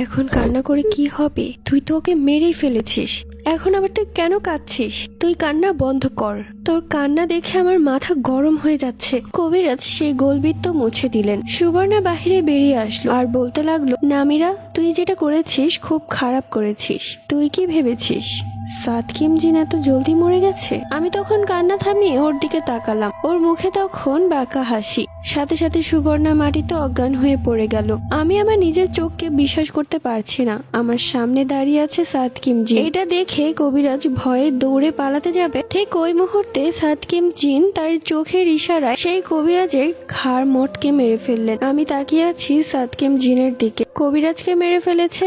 এখন কান্না করে কি হবে? তুই তো ওকে মেরেই ফেলেছিস, এখন আবার তুই কেন কাঁদছিস? তুই কান্না বন্ধ কর, তোর কান্না দেখে আমার মাথা গরম হয়ে যাচ্ছে। কবিরাজ সেই গোলবৃত্ত মুছে দিলেন। সুবর্ণা বাহিরে বেরিয়ে আসলো আর বলতে লাগলো, নামিরা, তুই যেটা করেছিস খুব খারাপ করেছিস। তুই কি ভেবেছিস সাতকিম জিন এত জলদি মরে গেছে? আমি তখন কান্না থামিয়ে ওর দিকে তাকালাম। ওর মুখে তখন বাঁকা হাসি, সাথে সাথে সুবর্ণা মাটিতে অজ্ঞান হয়ে পড়ে গেল। আমি আমার নিজের চোখকে বিশ্বাস করতে পারছি না, আমার সামনে দাঁড়িয়ে আছে সাতকিম জিন। এটা দেখে কবিরাজ ভয়ে দৌড়ে পালাতে যাবে, ঠিক ওই মুহূর্তে সাতকিম জিন তার চোখের ইশারায় সেই কবিরাজের ঘাড় মোটকে মেরে ফেললেন। আমি তাকিয়ে আছি সাতকিম জিনের দিকে। কবিরাজকে মেরে ফেলেছে,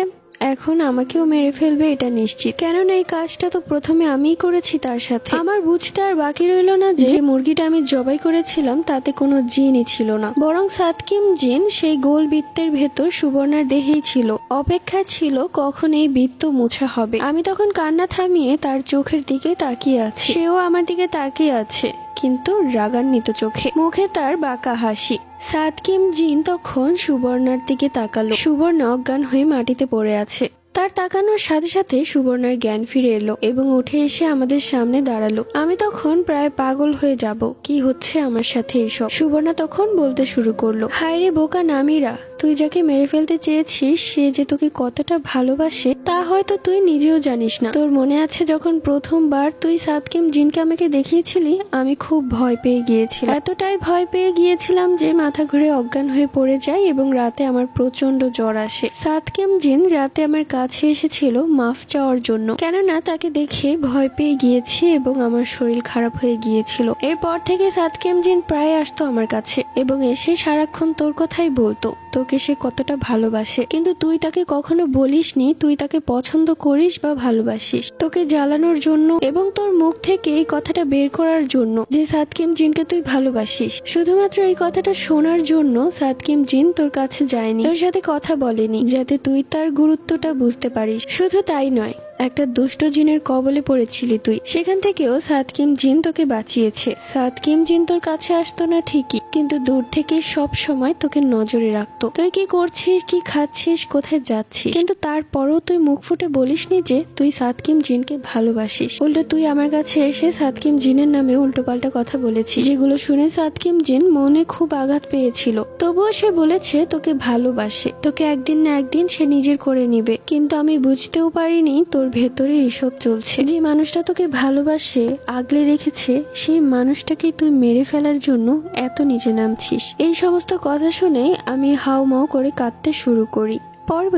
এখন আমাকেও মেরে ফেলবে এটা নিশ্চিত, কেননা এই কাজটা তো প্রথমে আমিই করেছি তার সাথে। আমার বুঝতে আর বাকি রইল না যে মুরগিটা আমি জবাই করেছিলাম তাতে কোনো জিনই ছিল না, বরং সাতকিম জিন সেই গোল বৃত্তের ভেতর সুবর্ণার দেহেই ছিল, অপেক্ষায় ছিল কখন এই বৃত্ত মোছা হবে। আমি তখন কান্না থামিয়ে তার চোখের দিকে তাকিয়ে আছি, সেও আমার দিকে তাকিয়ে আছে, কিন্তু রাগান্বিত চোখে, মুখে তার বাঁকা হাসি। সাতকিম জিন তখন সুবর্ণার দিকে তাকালো। সুবর্ণা অজ্ঞান হয়ে মাটিতে পড়ে আছে। তার তাকানোর সাথে সাথে সুবর্ণার জ্ঞান ফিরে এলো এবং উঠে এসে আমাদের সামনে দাঁড়ালো। আমি তখন প্রায় পাগল হয়ে যাব, কি হচ্ছে আমার সাথে এসব। সুবর্ণা তখন বলতে শুরু করলো, হায় রে বোকা নামিরা, তুই যাকে মেরে ফেলতে চেয়েছিস সে যে তোকে কতটা ভালোবাসে তা হয়তো তুই নিজেও জানিস না। তোর মনে আছে যখন প্রথমবার তুই সাতকিম জিনকে আমাকে দেখিয়েছিলি, আমি খুব ভয় পেয়ে গিয়েছিলাম, এতটাই ভয় পেয়ে গিয়েছিলাম যে মাথা ঘুরে অজ্ঞান হয়ে পড়ে যায় এবং রাতে আমার প্রচন্ড জ্বর আসে। সাতকিম জিন রাতে আমার কাছে এসেছিল মাফ চাওয়ার জন্য, কেননা তাকে দেখে ভয় পেয়ে গিয়েছি এবং আমার শরীর খারাপ হয়ে গিয়েছিল। এরপর থেকে সাতকিম জিন প্রায় আসতো আমার কাছে এবং এসে সারাক্ষণ তোর কথাই বলতো, তোকে সে কতটা ভালোবাসে, কিন্তু তুই তাকে কখনো বলিসনি তুই তাকে পছন্দ করিস বা ভালোবাসিস। তোকে জ্বালানোর জন্য এবং তোর মুখ থেকে এই কথাটা বের করার জন্য যে সাতকিম জিনকে তুই ভালোবাসিস, শুধুমাত্র এই কথাটা শোনার জন্য সাতকিম জিন তোর কাছে যায়নি, তোর সাথে কথা বলেনি, যাতে তুই তার গুরুত্বটা বুঝতে পারিস। শুধু তাই নয়, একটা দুষ্ট জিনের কবলে পড়েছিলি তুই, সেখান থেকেও সাতকিম জিন তোকে বাঁচিয়েছে। সাতকিম জিন তোর কাছে আসতো না ঠিকই, কিন্তু দূর থেকে সব সময় তোকে নজরে রাখতো, তুই কি করছিস, কি খাচ্ছিস, কোথায় যাচ্ছিস, কিন্তু তারপরও তুই মুখ ফুটে বলিসনি যে তুই সাতকিম জিনকে ভালোবাসিস। উল্টো তুই আমার কাছে এসে সাতকিম জিনের নামে উল্টোপাল্টা কথা বলেছিস, যেগুলো শুনে সাতকিম জিন মনে খুব আঘাত পেয়েছিল। তবুও সে বলেছে তোকে ভালোবাসে, তোকে একদিন না একদিন সে নিজের করে নিবে, কিন্তু আমি বুঝতেও পারিনি তোর ভেতরে এসব চলছে। যে মানুষটা তোকে ভালোবাসে, আগলে রেখেছে, সেই মানুষটাকে তুই মেরে ফেলার জন্য এত নিচে নামছিস। এই সমস্ত কথা শুনে আমি হাউমাউ করে কাঁদতে শুরু করি। পরবর্তী